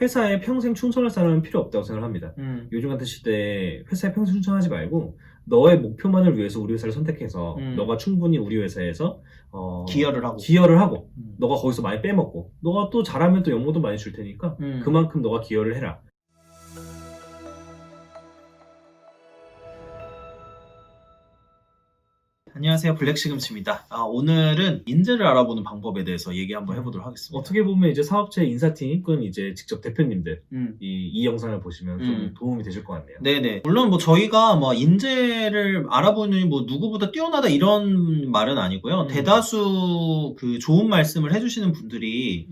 회사에 평생 충성할 사람은 필요 없다고 생각을 합니다. 요즘 같은 시대에 회사에 평생 충성하지 말고 너의 목표만을 위해서 우리 회사를 선택해서 너가 충분히 우리 회사에서 기여를 하고 너가 거기서 많이 빼먹고 너가 또 잘하면 또 연봉도 많이 줄 테니까 그만큼 너가 기여를 해라. 안녕하세요, 블랙시금치입니다. 오늘은 인재를 알아보는 방법에 대해서 얘기 한번 해보도록 하겠습니다. 어떻게 보면 이제 사업체 인사팀 또는 이제 직접 대표님들 이 영상을 보시면 좀 도움이 되실 것 같네요. 네네. 물론 뭐 저희가 뭐 인재를 알아보는 뭐 누구보다 뛰어나다 이런 말은 아니고요. 대다수 그 좋은 말씀을 해주시는 분들이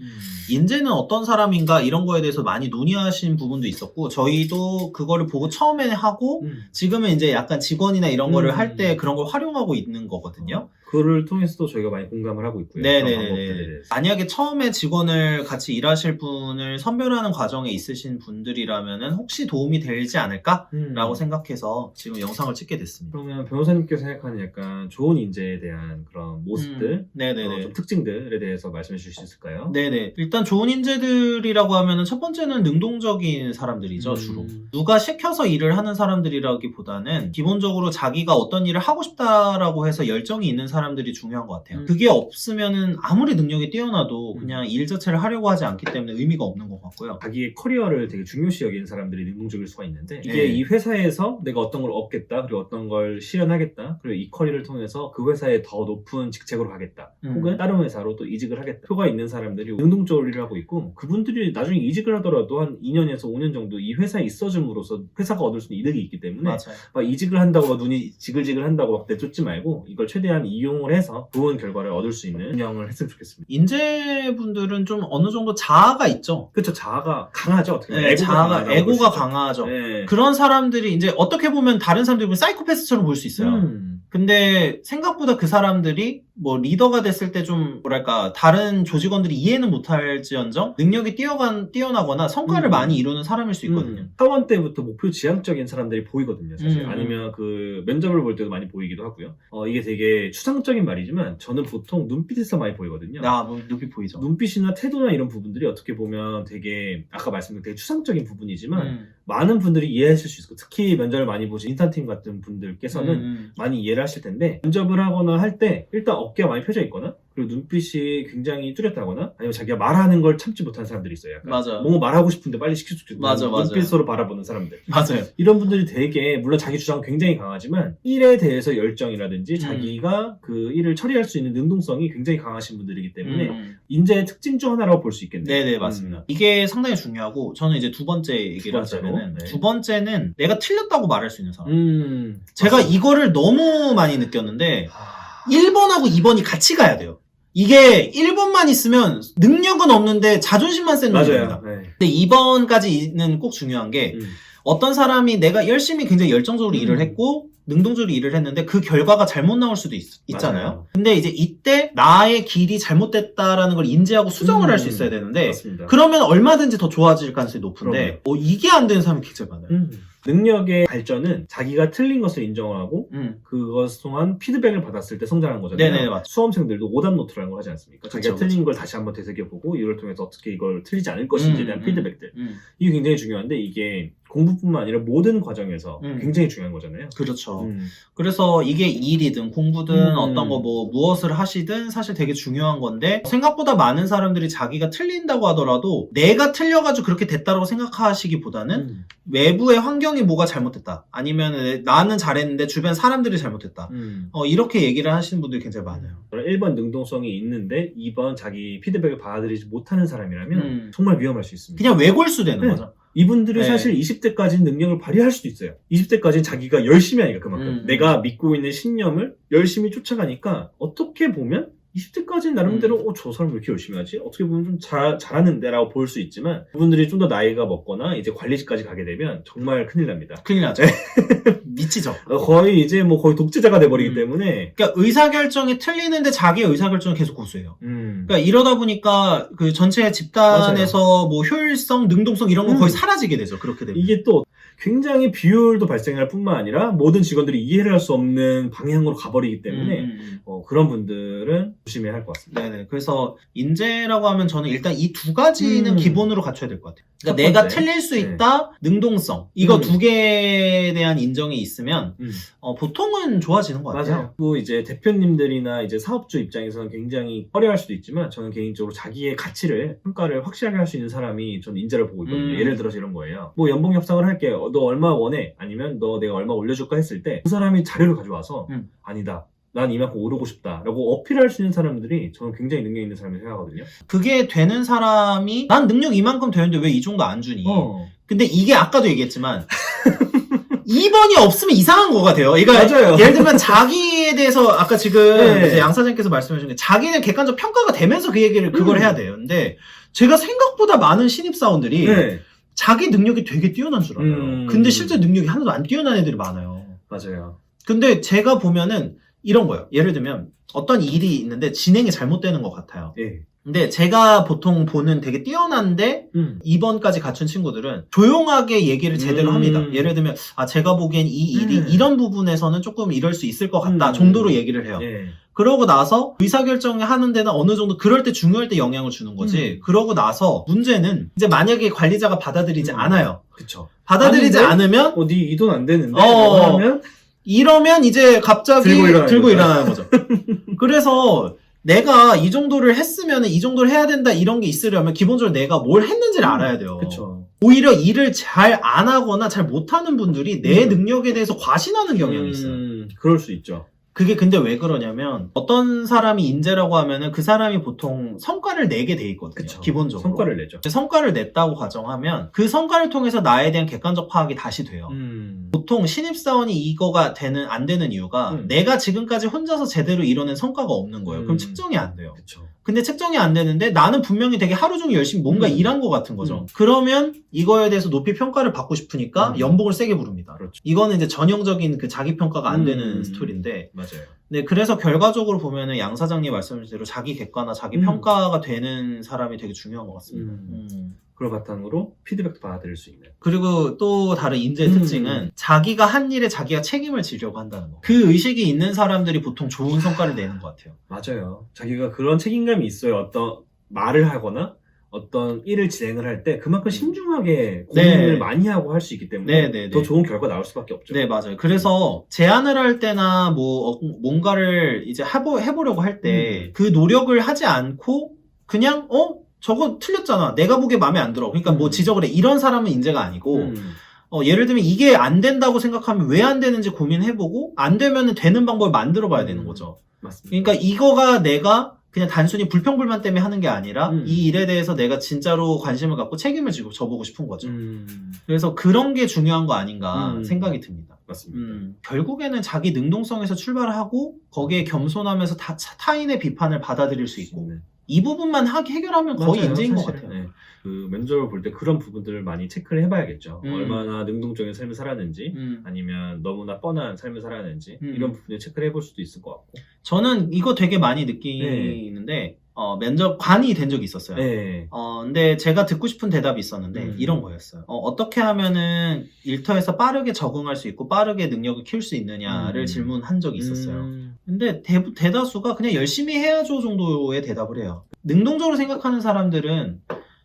인재는 어떤 사람인가 이런 거에 대해서 많이 논의하신 부분도 있었고, 저희도 그거를 보고 처음에 하고 지금은 이제 약간 직원이나 이런 거를 할 때 그런 걸 활용하고 있는 거거든요. 그를 통해서도 저희가 많이 공감을 하고 있고요. 네네네. 만약에 처음에 직원을 같이 일하실 분을 선별하는 과정에 있으신 분들이라면은 혹시 도움이 되지 않을까라고 생각해서 지금 영상을 찍게 됐습니다. 그러면 변호사님께서 생각하는 약간 좋은 인재에 대한 그런 모습들, 좀 특징들에 대해서 말씀해 주실 수 있을까요? 네네. 일단 좋은 인재들이라고 하면은 첫 번째는 능동적인 사람들이죠, 주로. 누가 시켜서 일을 하는 사람들이라기보다는 기본적으로 자기가 어떤 일을 하고 싶다라고 해서 열정이 있는 사람들이 중요한 것 같아요. 그게 없으면은 아무리 능력이 뛰어나도 그냥 일 자체를 하려고 하지 않기 때문에 의미가 없는 것 같고요. 자기의 커리어를 되게 중요시 여기는 사람들이 능동적일 수가 있는데, 이게 이 회사에서 내가 어떤 걸 얻겠다, 그리고 어떤 걸 실현하겠다, 그리고 이 커리어를 통해서 그 회사에 더 높은 직책으로 가겠다, 혹은 다른 회사로 또 이직을 하겠다, 표가 있는 사람들이 능동적으로 일을 하고 있고, 그분들이 나중에 이직을 하더라도 한 2년에서 5년 정도 이 회사에 있어줌으로써 회사가 얻을 수 있는 이득이 있기 때문에 막 이직을 한다고 막 눈이 지글지글 한다고 막 내쫓지 말고 이걸 최대한 이용을 해서 좋은 결과를 얻을 수 있는 운영을 했으면 좋겠습니다. 인재분들은 좀 어느 정도 자아가 있죠. 그렇죠. 자아가 강하죠. 어떻게 보면. 에고가 강하죠. 그런 사람들이 이제 어떻게 보면 다른 사람들이 보면 사이코패스처럼 보일 수 있어요. 근데 생각보다 그 사람들이 뭐 리더가 됐을 때 좀 뭐랄까 다른 조직원들이 이해는 못할지언정 능력이 뛰어나거나 성과를 많이 이루는 사람일 수 있거든요. 사원 때부터 목표 지향적인 사람들이 보이거든요, 사실. 아니면 그 면접을 볼 때도 많이 보이기도 하고요. 이게 되게 추상적인 말이지만 저는 보통 눈빛에서 많이 보이거든요. 뭐 눈빛 보이죠. 눈빛이나 태도나 이런 부분들이 어떻게 보면 되게 아까 말씀드린 되게 추상적인 부분이지만 많은 분들이 이해하실 수 있고, 특히 면접을 많이 보신 인턴팀 같은 분들께서는 많이 이해를 하실 텐데, 면접을 하거나 할 때 일단 어깨가 많이 펴져 있거나 그리고 눈빛이 굉장히 뚜렷하거나 아니면 자기가 말하는 걸 참지 못하는 사람들이 있어요. 약간. 맞아. 뭔가 말하고 싶은데 빨리 시켜주고 맞아. 눈빛으로 바라보는 사람들. 맞아요. 이런 분들이 되게 물론 자기 주장은 굉장히 강하지만 일에 대해서 열정이라든지 자기가 그 일을 처리할 수 있는 능동성이 굉장히 강하신 분들이기 때문에 인재의 특징 중 하나라고 볼 수 있겠네요. 네네, 맞습니다. 이게 상당히 중요하고, 저는 이제 두 번째 얘기를 하자면은 두 번째는 내가 틀렸다고 말할 수 있는 사람. 제가 이거를 너무 많이 느꼈는데 1번하고 2번이 같이 가야 돼요. 이게 1번만 있으면 능력은 없는데 자존심만 센 놈입니다. 근데 2번까지는 꼭 중요한 게 어떤 사람이 내가 열심히 굉장히 열정적으로 일을 했고 능동적으로 일을 했는데 그 결과가 잘못 나올 수도 있잖아요. 맞아요. 근데 이제 이때 나의 길이 잘못됐다라는 걸 인지하고 수정을 할 수 있어야 되는데, 맞습니다. 그러면 얼마든지 더 좋아질 가능성이 높은데 이게 안 되는 사람이 굉장히 많아요. 능력의 발전은 자기가 틀린 것을 인정하고 그것 동안 피드백을 받았을 때 성장하는 거잖아요. 네네, 맞죠. 수험생들도 오답노트라는 걸 하지 않습니까? 자기가 그쵸. 틀린 걸 다시 한번 되새겨보고 이걸 통해서 어떻게 이걸 틀리지 않을 것인지에 대한 피드백들. 이게 굉장히 중요한데, 이게 공부뿐만 아니라 모든 과정에서 굉장히 중요한 거잖아요. 그렇죠. 그래서 이게 일이든 공부든 어떤 거 뭐 무엇을 하시든 사실 되게 중요한 건데, 생각보다 많은 사람들이 자기가 틀린다고 하더라도 내가 틀려가지고 그렇게 됐다고 생각하시기보다는 외부의 환경이 뭐가 잘못됐다, 아니면 나는 잘했는데 주변 사람들이 잘못됐다, 이렇게 얘기를 하시는 분들이 굉장히 많아요. 1번 능동성이 있는데 2번 자기 피드백을 받아들이지 못하는 사람이라면 정말 위험할 수 있습니다. 그냥 외골수 되는 거죠. 이분들이 사실 20대까지는 능력을 발휘할 수도 있어요. 20대까지는 자기가 열심히 하니까 그만큼. 내가 믿고 있는 신념을 열심히 쫓아가니까 어떻게 보면 20대까지는 나름대로 저 사람 왜 이렇게 열심히 하지? 어떻게 보면 좀 잘하는데 라고 볼 수 있지만, 그분들이 좀 더 나이가 먹거나 이제 관리직까지 가게 되면 정말 큰일 납니다. 큰일 나죠. 미치죠. 거의 이제 뭐 거의 독재자가 돼버리기 때문에. 그러니까 의사결정이 틀리는데 자기의 의사결정을 계속 고수해요. 그러니까 이러다 보니까 그 전체 집단에서 맞아요. 뭐 효율성, 능동성 이런 건 거의 사라지게 되죠. 그렇게 되면. 이게 또 굉장히 비효율도 발생할 뿐만 아니라 모든 직원들이 이해를 할 수 없는 방향으로 가버리기 때문에 그런 분들은 조심해야 할 것 같습니다. 네네. 그래서 인재라고 하면 저는 일단 이 두 가지는 기본으로 갖춰야 될 것 같아요. 그러니까 내가 틀릴 수 있다, 능동성 이거 두 개에 대한 인정이 있으면 보통은 좋아지는 것 같아요. 맞아요. 또 이제 대표님들이나 이제 사업주 입장에서는 굉장히 꺼려할 수도 있지만 저는 개인적으로 자기의 가치를 평가를 확실하게 할 수 있는 사람이 저는 인재를 보고 있거든요. 예를 들어서 이런 거예요. 뭐 연봉 협상을 할게. 너 얼마 원해? 아니면 너 내가 얼마 올려줄까 했을 때 그 사람이 자료를 가져와서 아니다. 난 이만큼 오르고 싶다 라고 어필할 수 있는 사람들이 저는 굉장히 능력 있는 사람이라고 생각하거든요. 그게 되는 사람이 난 능력 이만큼 되는데 왜 이 정도 안 주니? 근데 이게 아까도 얘기했지만 2번이 없으면 이상한 거가 돼요. 그러니까 맞아요. 예를 들면 자기에 대해서 아까 지금 이제 양 사장님께서 말씀해 주신 게 자기는 객관적 평가가 되면서 그 얘기를 그걸 해야 돼요. 근데 제가 생각보다 많은 신입사원들이 자기 능력이 되게 뛰어난 줄 알아요. 근데 실제 능력이 하나도 안 뛰어난 애들이 많아요. 맞아요. 근데 제가 보면은 이런 거예요. 예를 들면 어떤 일이 있는데 진행이 잘못되는 것 같아요. 근데 제가 보통 보는 되게 뛰어난데 2번까지 갖춘 친구들은 조용하게 얘기를 제대로 합니다. 예를 들면 제가 보기엔 이 일이 이런 부분에서는 조금 이럴 수 있을 것 같다 정도로 얘기를 해요. 그러고 나서 의사결정을 하는 데는 어느 정도 그럴 때 중요할 때 영향을 주는 거지. 그러고 나서 문제는 이제 만약에 관리자가 받아들이지 않아요. 그쵸. 받아들이지 않으면 네 이 돈 안 되는데 하면 이러면 이제 갑자기 들고 일어나는 거죠. 그래서 내가 이 정도를 했으면 이 정도를 해야 된다 이런 게 있으려면 기본적으로 내가 뭘 했는지를 알아야 돼요. 그쵸. 오히려 일을 잘 안 하거나 잘 못하는 분들이 내 능력에 대해서 과신하는 경향이 있어요. 그럴 수 있죠. 그게 근데 왜 그러냐면 어떤 사람이 인재라고 하면은 그 사람이 보통 성과를 내게 돼 있거든요. 그쵸. 기본적으로. 성과를 내죠. 성과를 냈다고 가정하면 그 성과를 통해서 나에 대한 객관적 파악이 다시 돼요. 보통 신입사원이 이거가 안 되는 이유가 내가 지금까지 혼자서 제대로 이뤄낸 성과가 없는 거예요. 그럼 측정이 안 돼요. 그쵸. 근데 측정이 안 되는데 나는 분명히 되게 하루 종일 열심히 뭔가 일한 것 같은 거죠. 그러면 이거에 대해서 높이 평가를 받고 싶으니까 연봉을 세게 부릅니다. 그렇죠. 이거는 이제 전형적인 그 자기 평가가 안 되는 스토리인데 맞아요. 네, 그래서 결과적으로 보면은 양 사장님 말씀하신 대로 자기 객관화, 자기 평가가 되는 사람이 되게 중요한 것 같습니다. 그걸 바탕으로 피드백도 받아들일 수 있는. 그리고 또 다른 인재의 특징은 자기가 한 일에 자기가 책임을 지려고 한다는 거. 그 의식이 있는 사람들이 보통 좋은 성과를 내는 것 같아요. 맞아요. 자기가 그런 책임감이 있어요. 어떤 말을 하거나 어떤 일을 진행을 할 때 그만큼 신중하게 고민을 많이 하고 할 수 있기 때문에 더 좋은 결과 나올 수밖에 없죠. 네, 맞아요. 그래서 제안을 할 때나 뭔가를 이제 해보려고 할 때 그 노력을 하지 않고 그냥 저거 틀렸잖아. 내가 보기에 마음에 안 들어. 그러니까 뭐 지적을 해. 이런 사람은 인재가 아니고 예를 들면 이게 안 된다고 생각하면 왜 안 되는지 고민해보고 안 되면 되는 방법을 만들어 봐야 되는 거죠. 맞습니다. 그러니까 이거가 내가 그냥 단순히 불평불만 때문에 하는 게 아니라 이 일에 대해서 내가 진짜로 관심을 갖고 책임을 지고 져보고 싶은 거죠. 그래서 그런 게 중요한 거 아닌가 생각이 듭니다. 맞습니다. 결국에는 자기 능동성에서 출발하고 거기에 겸손하면서 타인의 비판을 받아들일 수 있고 이 부분만 해결하면 거의 인재인 것 같아요. 네. 그 면접을 볼 때 그런 부분들을 많이 체크를 해봐야겠죠. 얼마나 능동적인 삶을 살았는지 아니면 너무나 뻔한 삶을 살았는지 이런 부분을 체크를 해볼 수도 있을 것 같고 저는 이거 되게 많이 느끼는데 면접관이 된 적이 있었어요. 근데 제가 듣고 싶은 대답이 있었는데 이런 거였어요. 어떻게 하면은 일터에서 빠르게 적응할 수 있고 빠르게 능력을 키울 수 있느냐를 질문한 적이 있었어요. 근데 대다수가 그냥 열심히 해야죠 정도의 대답을 해요. 능동적으로 생각하는 사람들은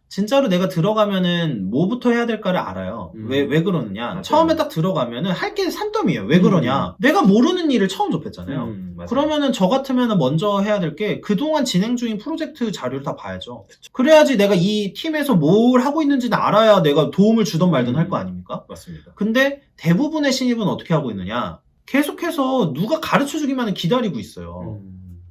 진짜로 내가 들어가면은 뭐부터 해야 될까를 알아요. 왜 그러느냐. 맞아요. 처음에 딱 들어가면은 할 게 산더미예요. 왜 그러냐. 내가 모르는 일을 처음 접했잖아요. 그러면은 저 같으면은 먼저 해야 될 게 그동안 진행 중인 프로젝트 자료를 다 봐야죠. 그래야지 내가 이 팀에서 뭘 하고 있는지는 알아야 내가 도움을 주던 말든 할 거 아닙니까? 맞습니다. 근데 대부분의 신입은 어떻게 하고 있느냐. 계속해서 누가 가르쳐 주기만을 기다리고 있어요.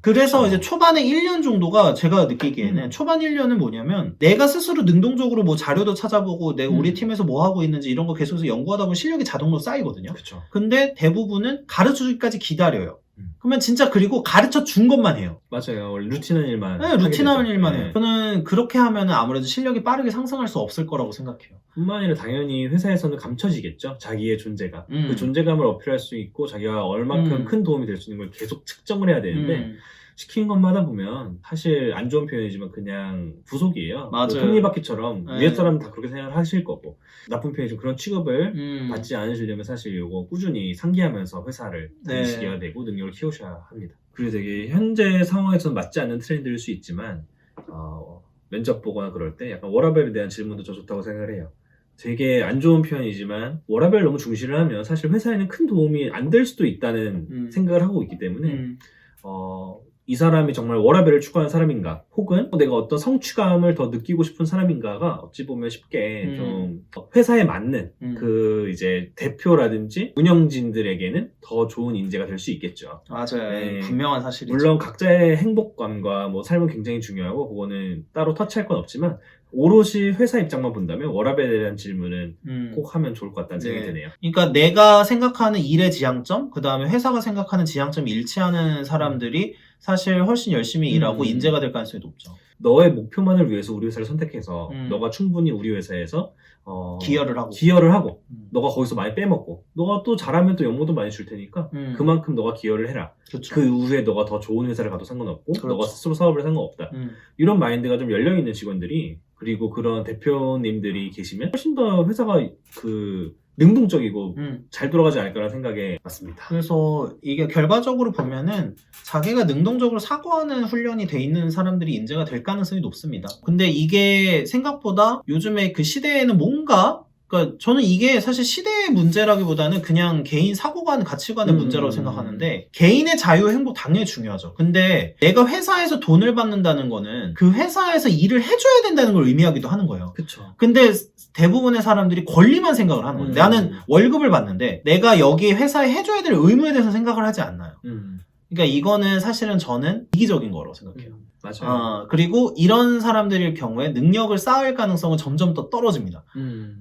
그래서 이제 초반에 1년 정도가 제가 느끼기에는 초반 1년은 뭐냐면 내가 스스로 능동적으로 뭐 자료도 찾아보고 내가 우리 팀에서 뭐 하고 있는지 이런 거 계속해서 연구하다 보면 실력이 자동으로 쌓이거든요. 그쵸. 근데 대부분은 가르쳐주기까지 기다려요. 그러면 진짜 그리고 가르쳐 준 것만 해요. 맞아요. 원래 루틴한 일만. 네, 루틴한 되죠. 일만 네. 해요. 저는 그렇게 하면은 아무래도 실력이 빠르게 상승할 수 없을 거라고 생각해요. 뿐만 아니라 당연히 회사에서는 감춰지겠죠. 자기의 존재가. 그 존재감을 어필할 수 있고 자기가 얼만큼 큰 도움이 될 수 있는 걸 계속 측정을 해야 되는데 시킨 것마다 보면 사실 안 좋은 표현이지만 그냥 부속이에요. 맞아요. 톱니바퀴처럼 네. 위에 사람은 다 그렇게 생각을 하실 거고 나쁜 표현이지만 그런 취급을 받지 않으시려면 사실 이거 꾸준히 상기하면서 회사를 다니시셔야 되고 능력을 키우셔야 합니다. 그리고 되게 현재 상황에서는 맞지 않는 트렌드일 수 있지만 면접 보거나 그럴 때 약간 워라밸에 대한 질문도 저 좋다고 생각을 해요. 되게 안 좋은 표현이지만 워라밸 너무 중시를 하면 사실 회사에는 큰 도움이 안 될 수도 있다는 생각을 하고 있기 때문에 이 사람이 정말 워라밸을 추구하는 사람인가 혹은 내가 어떤 성취감을 더 느끼고 싶은 사람인가가 어찌 보면 쉽게 좀 회사에 맞는 그 이제 대표라든지 운영진들에게는 더 좋은 인재가 될 수 있겠죠. 맞아요. 네. 분명한 사실이죠. 물론 각자의 행복감과 뭐 삶은 굉장히 중요하고 그거는 따로 터치할 건 없지만 오롯이 회사 입장만 본다면 워라밸에 대한 질문은 꼭 하면 좋을 것 같다는 생각이 드네요. 그러니까 내가 생각하는 일의 지향점, 그 다음에 회사가 생각하는 지향점이 일치하는 사람들이 사실 훨씬 열심히 일하고 인재가 될 가능성이 높죠. 너의 목표만을 위해서 우리 회사를 선택해서 너가 충분히 우리 회사에서 기여를 하고 너가 거기서 많이 빼먹고 너가 또 잘하면 또 연봉도 많이 줄 테니까 그만큼 너가 기여를 해라. 그렇죠. 그 이후에 너가 더 좋은 회사를 가도 상관없고 그렇죠. 너가 스스로 사업을 상관없다. 이런 마인드가 좀 열려있는 직원들이 그리고 그런 대표님들이 계시면 훨씬 더 회사가 능동적이고 잘 돌아가지 않을까라는 생각에 맞습니다. 그래서 이게 결과적으로 보면은 자기가 능동적으로 사고하는 훈련이 돼 있는 사람들이 인재가 될 가능성이 높습니다. 근데 이게 생각보다 요즘에 그 시대에는 그러니까 저는 이게 사실 시대의 문제라기보다는 그냥 개인 사고관, 가치관의 문제라고 생각하는데 개인의 자유, 행복 당연히 중요하죠. 근데 내가 회사에서 돈을 받는다는 거는 그 회사에서 일을 해줘야 된다는 걸 의미하기도 하는 거예요. 그쵸. 근데 대부분의 사람들이 권리만 생각을 하는 거예요. 나는 월급을 받는데 내가 여기 회사에 해줘야 될 의무에 대해서 생각을 하지 않나요. 그러니까 이거는 사실은 저는 이기적인 거라고 생각해요. 맞아요. 그리고 이런 사람들일 경우에 능력을 쌓을 가능성은 점점 더 떨어집니다.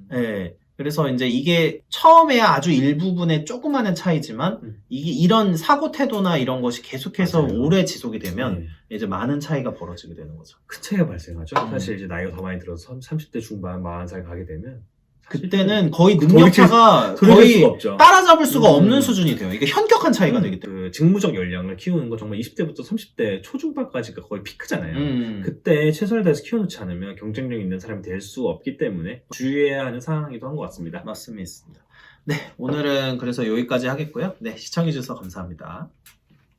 네. 그래서 이제 이게 처음에 아주 일부분의 조그마한 차이지만 이게 이런 사고 태도나 이런 것이 계속해서 오래 지속이 되면 이제 많은 차이가 벌어지게 되는 거죠. 큰 차이가 발생하죠. 사실 이제 나이가 더 많이 들어서 30대 중반, 40살 가게 되면 그때는 거의 능력차가 거의 따라잡을 수가 없는 수준이 돼요. 이게 현격한 차이가 되기 때문에. 그 직무적 역량을 키우는 거 정말 20대부터 30대 초중반까지가 거의 피크잖아요. 그때 최선을 다해서 키워놓지 않으면 경쟁력 있는 사람이 될 수 없기 때문에 주의해야 하는 상황이기도 한 것 같습니다. 맞습니다. 네, 오늘은 그래서 여기까지 하겠고요. 네, 시청해주셔서 감사합니다.